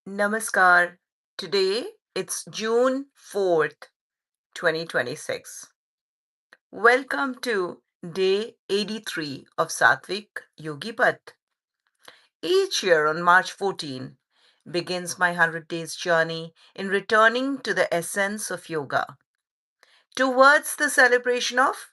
Namaskar. Today it's June 4th, 2026. Welcome to day 83 of Satvik Yogi Path. Each year on March 14 begins my 100 days journey in returning to the essence of yoga towards the celebration of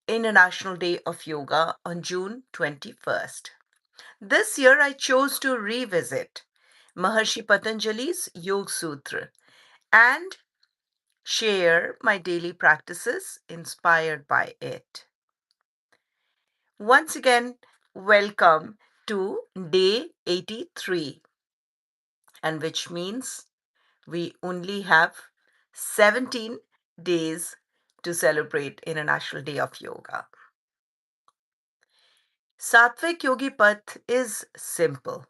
International Day of Yoga on June 21st. This year I chose to revisit Maharshi Patanjali's Yoga Sūtra and share my daily practices inspired by it. Once again, welcome to day 83, and which means we only have 17 days to celebrate International Day of Yoga. Satvik Yogi Path is simple,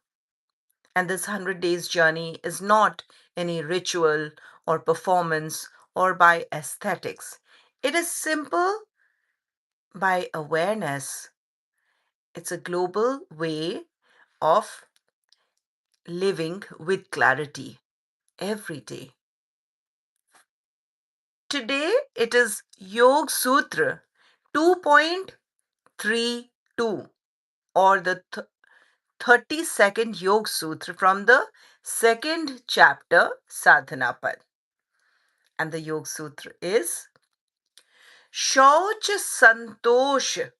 and this 100 days journey is not any ritual or performance or by aesthetics. It is simple by awareness. It's a global way of living with clarity every day. Today it is Yoga Sūtra 2.32 or the 32nd Yoga Sutra from the second chapter Sadhana Pad. And the Yoga Sutra is Shauch Santosh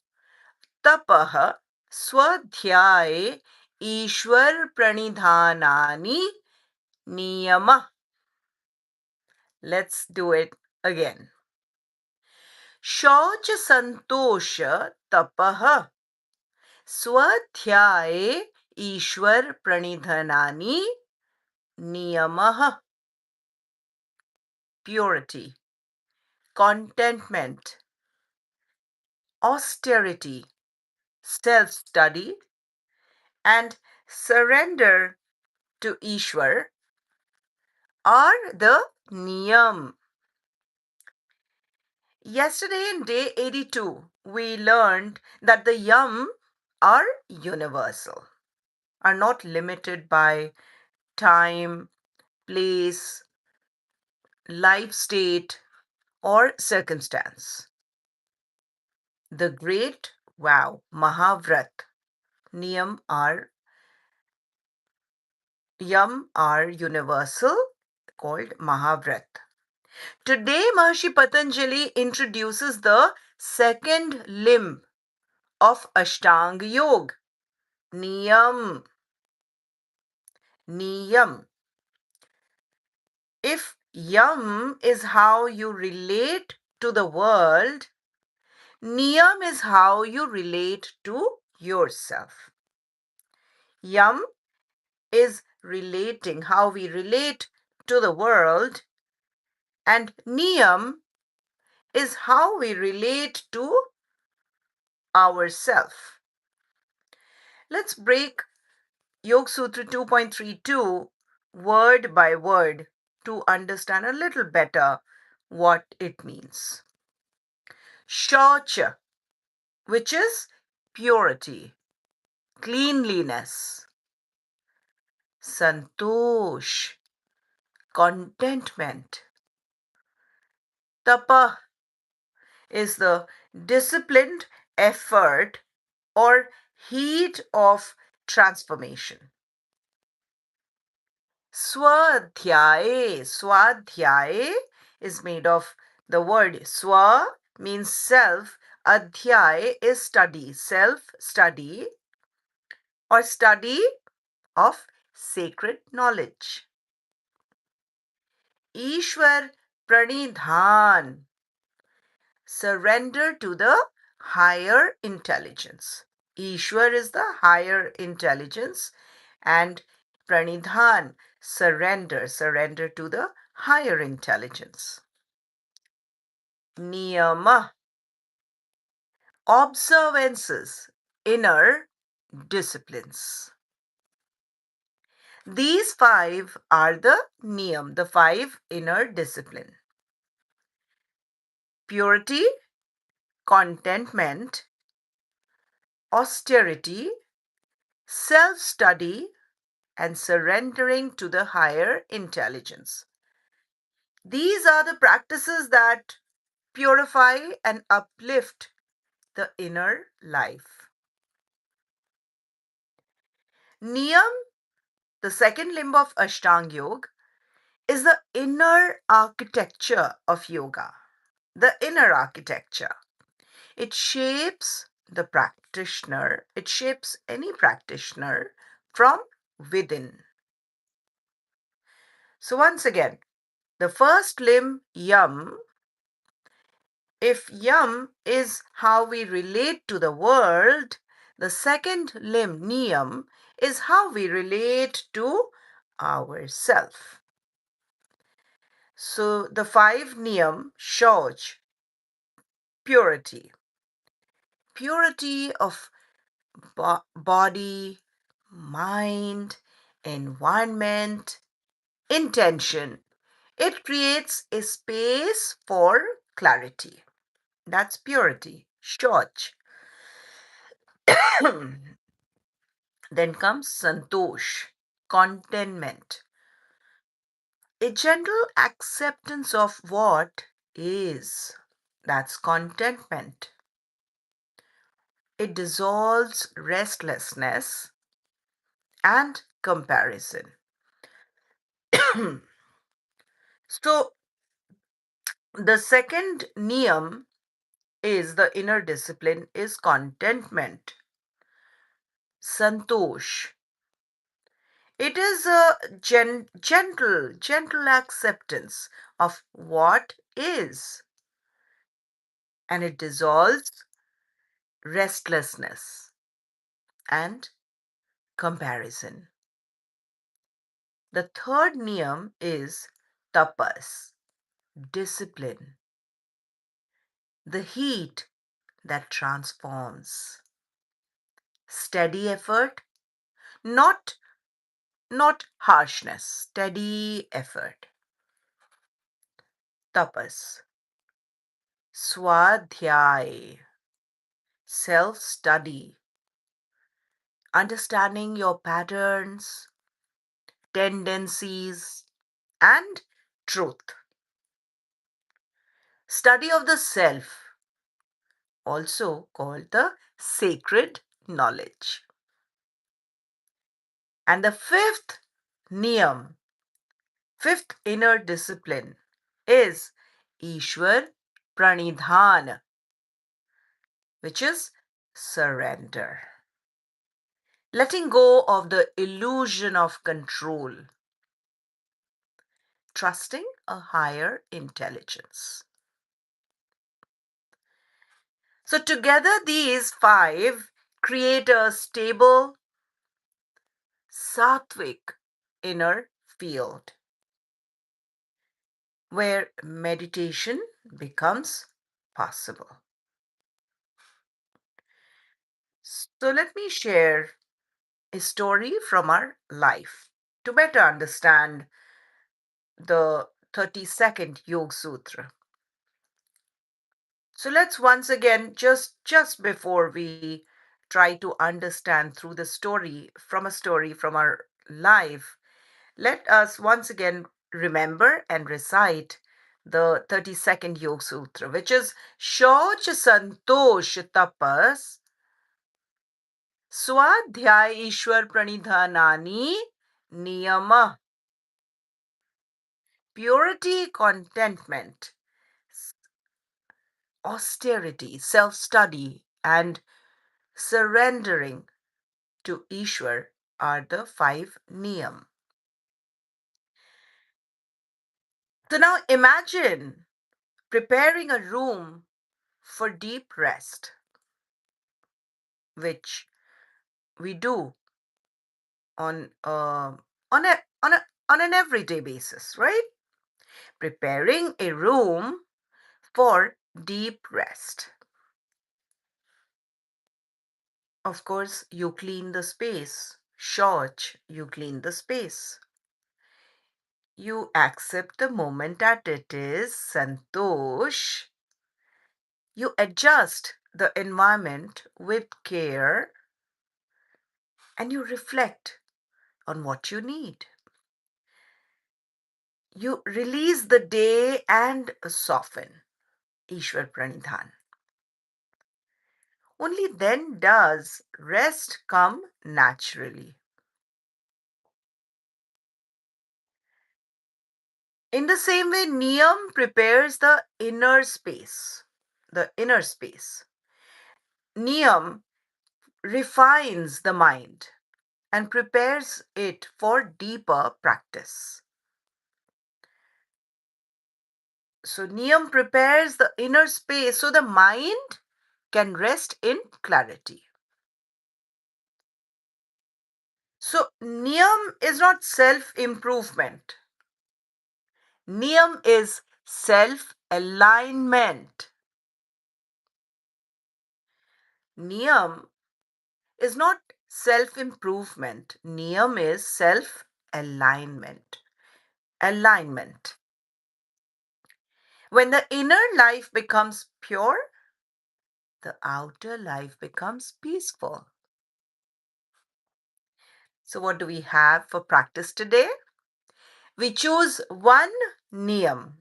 Tapah Swadhyay Īśvara Pranidhanani Niyama. Let's do it again. Shauch Santosha Tapah Swadhyay Īśvara Pranidhanani Niyamah. Purity, contentment, austerity, self-study, and surrender to Īśvara are the niyam. Yesterday in day 82, we learned that the yam are universal, are not limited by time, place, life state, or circumstance. The great vow, Mahavrat, niyam are yam are universal, called Mahavrat. Today, Maharshi Patanjali introduces the second limb of Aṣṭāṅga Yoga, niyam. Niyam. If yam is how you relate to the world, niyam is how you relate to yourself. Yam is relating, how we relate to the world, and niyam is how we relate to ourself. Let's break Yoga Sutra 2.32 word by word to understand a little better what it means. Shaucha, which is purity, cleanliness. Santosh, contentment. Tapa is the disciplined effort or heat of transformation. Swadhyay is made of the word swa means self, adhyay is study, self-study or study of sacred knowledge. Īśvara Pranidhan, surrender to the higher intelligence. Īśvara is the higher intelligence and Pranidhan, surrender to the higher intelligence. Niyama, observances, inner disciplines. These five are the niyam, the five inner discipline. Purity, contentment, austerity, self-study, and surrendering to the higher intelligence. These are the practices that purify and uplift the inner life. Niyam, the second limb of Aṣṭāṅga Yoga, is the inner architecture of yoga. The inner architecture. It shapes the practitioner, it shapes any practitioner from within. So, once again, the first limb, yam, if yam is how we relate to the world, the second limb, niyam, is how we relate to ourself. So the five niyam, shauch, purity. Purity of body, mind, environment, intention. It creates a space for clarity. That's purity, shauch. Then comes santosh, contentment. A gentle acceptance of what is. That's contentment. It dissolves restlessness and comparison. So, the second niyam is the inner discipline is contentment, santosh. It is a gentle acceptance of what is, and it dissolves restlessness and comparison. The third niyam is tapas, discipline, the heat that transforms. Steady effort, not harshness, steady effort. Tapas, swadhyay, self study, understanding your patterns, tendencies, and truth. Study of the self, also called the sacred knowledge. And the fifth niyam, fifth inner discipline is Īśvara pranidhana, which is surrender. Letting go of the illusion of control, trusting a higher intelligence. So, together, these five create a stable, sattvic inner field where meditation becomes possible. So, let me share a story from our life to better understand the 32nd Yoga Sutra. So let's once again, just before we try to understand through the story from our life, let us once again remember and recite the 32nd Yoga Sutra, which is Shauch Santosh Tapas Swadhyay Ishwar Pranidhanani Niyama. Purity, contentment, austerity, self study, and surrendering to Īśvara are the five niyam. So now imagine preparing a room for deep rest, which we do on on a on a on an everyday basis, right? Preparing a room for deep rest. Of course, you clean the space. Shauch, you clean the space. You accept the moment that it is. Santosh. You adjust the environment with care and you reflect on what you need. You release the day and soften. Īśvara Pranidhan. Only then does rest come naturally. In the same way, Niyam prepares the inner space. The inner space. Niyam refines the mind and prepares it for deeper practice. So, Niyam prepares the inner space so the mind can rest in clarity. So, Niyam is not self improvement, Niyam is self alignment. Niyam is not self improvement, Niyam is self alignment. Alignment. When the inner life becomes pure, the outer life becomes peaceful. So, what do we have for practice today? We choose one niyam,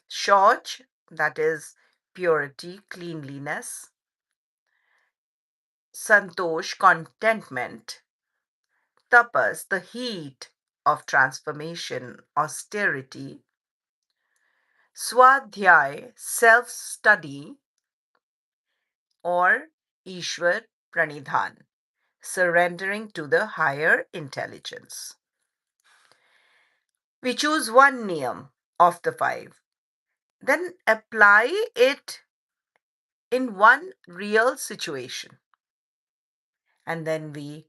shauch, that is purity, cleanliness, santosh, contentment, tapas, the heat of transformation, austerity, swadhyay, self study, or Ishwar Pranidhan, surrendering to the higher intelligence. We choose one niyam of the five, then apply it in one real situation. And then we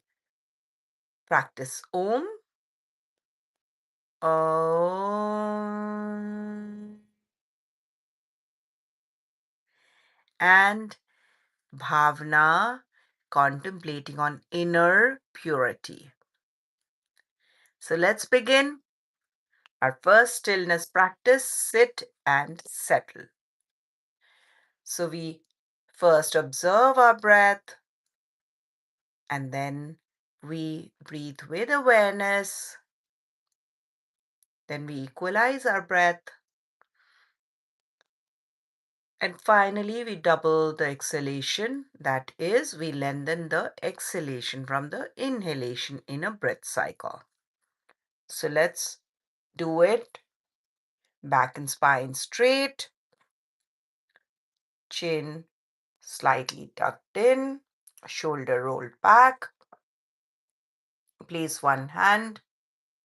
practice Om, and Bhavna, contemplating on inner purity. So let's begin our first stillness practice, sit and settle. So we first observe our breath and then we breathe with awareness. Then we equalize our breath. And finally, we double the exhalation. That is, we lengthen the exhalation from the inhalation in a breath cycle. So let's do it. Back and spine straight. Chin slightly tucked in. Shoulder rolled back. Place one hand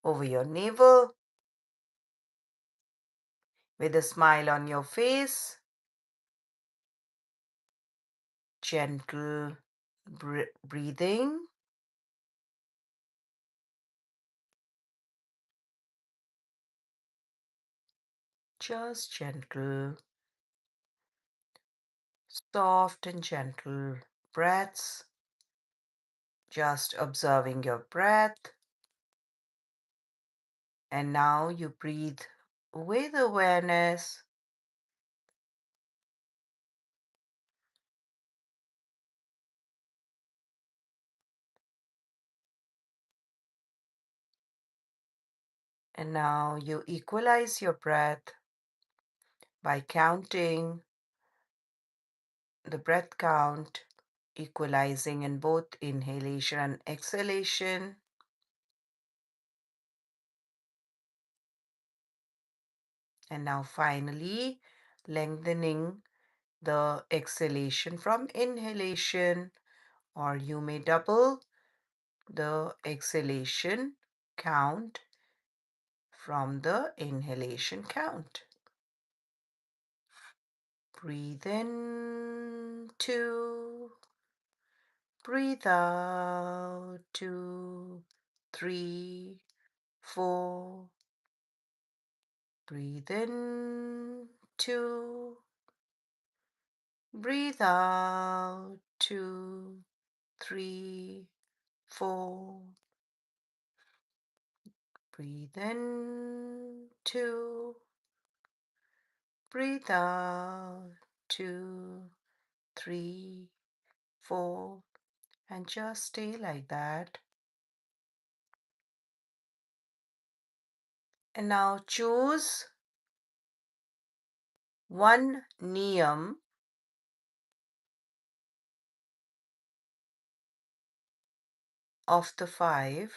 over your navel. With a smile on your face. Gentle breathing. Just gentle, soft and gentle breaths. Just observing your breath. And now you breathe with awareness. And now you equalize your breath by counting the breath count, equalizing in both inhalation and exhalation. And now finally lengthening the exhalation from inhalation, or you may double the exhalation count from the inhalation count. Breathe in, 2. Breathe out, 2, 3, 4. Breathe in, 2. Breathe out, 2, 3, 4. Breathe in, 2. Breathe out, 2, 3, 4. And just stay like that And now choose one niyam of the five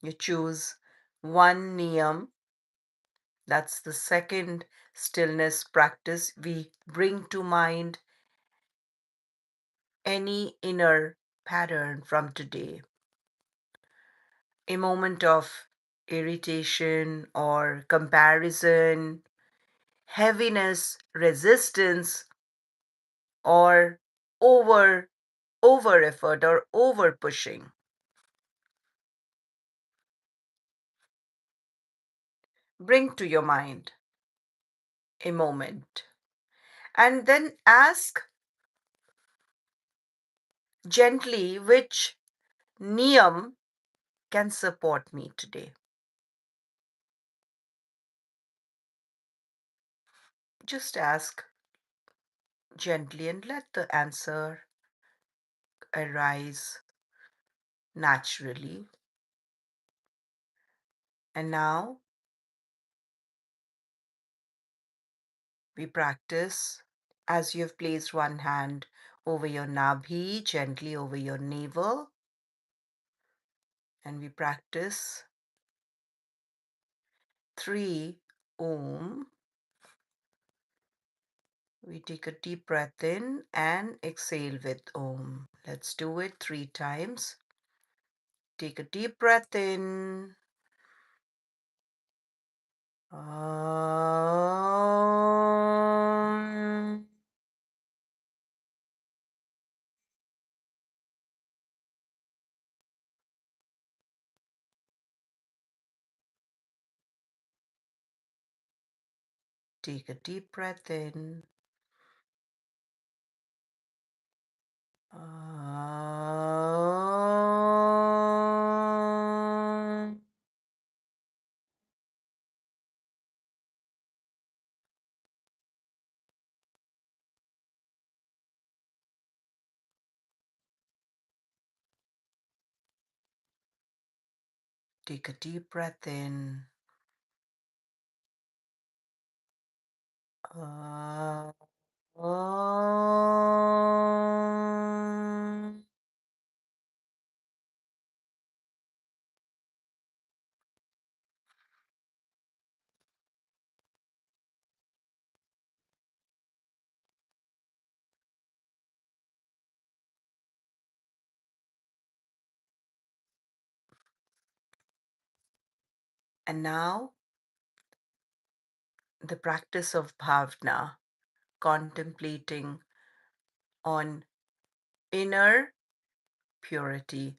you choose one niyam. That's the second stillness practice. We bring to mind any inner pattern from today. A moment of irritation or comparison, heaviness, resistance, or over effort or over pushing. Bring to your mind a moment and then ask gently which niyam can support me today. Just ask gently and let the answer arise naturally. And now we practice as you have placed one hand over your nabhi, gently over your navel, and we practice 3 Om. We take a deep breath in and exhale with Om. Let's do it 3 times. Take a deep breath in. Om. Take a deep breath in. Om. Take a deep breath in. Om. And now the practice of bhavna, contemplating on inner purity.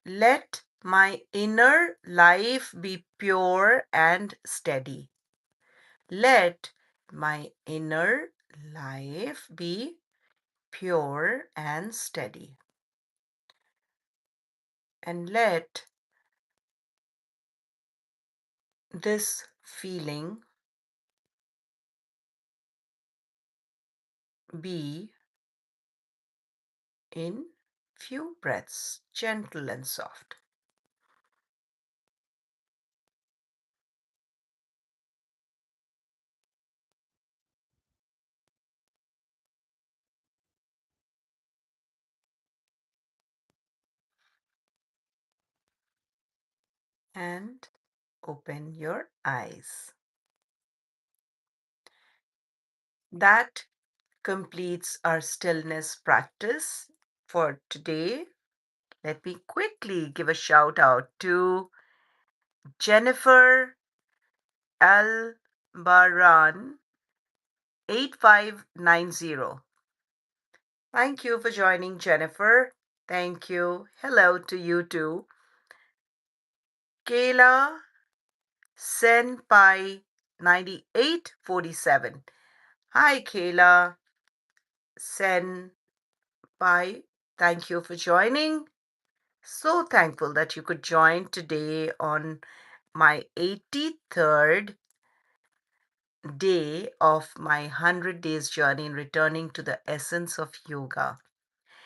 Let my inner life be pure and steady. Let my inner life be pure and steady. And let this feeling be in few breaths, gentle and soft. And open your eyes. That completes our stillness practice for today. Let me quickly give a shout out to Jennifer Albaran 8590. Thank you for joining, Jennifer. Thank you. Hello to you too. Kayla Senpai 9847. Hi, Kayla Senpai. Thank you for joining. So thankful that you could join today on my 83rd day of my 100 days journey in returning to the essence of yoga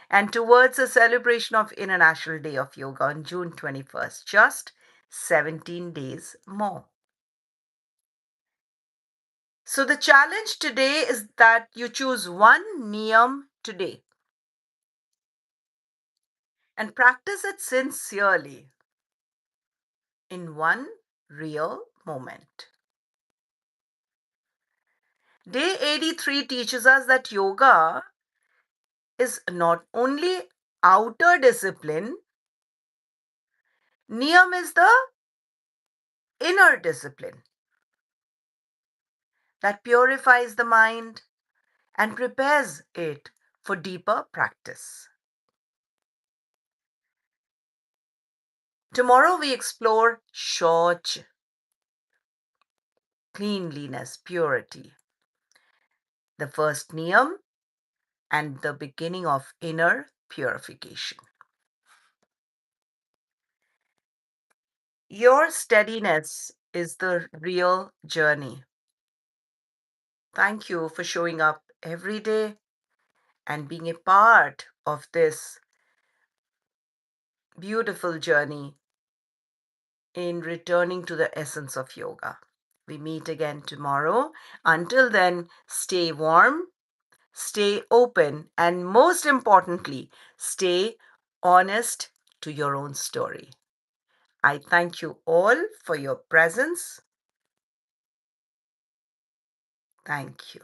and towards a celebration of International Day of Yoga on June 21st, just 17 days more. So the challenge today is that you choose one niyam today and practice it sincerely in one real moment. Day 83 teaches us that yoga is not only outer discipline, niyam is the inner discipline that purifies the mind and prepares it for deeper practice. Tomorrow we explore shauch, cleanliness, purity, the first niyam and the beginning of inner purification. Your steadiness is the real journey. Thank you for showing up every day and being a part of this beautiful journey in returning to the essence of yoga. We meet again tomorrow. Until then, stay warm, stay open, and most importantly, stay honest to your own story. I thank you all for your presence. Thank you.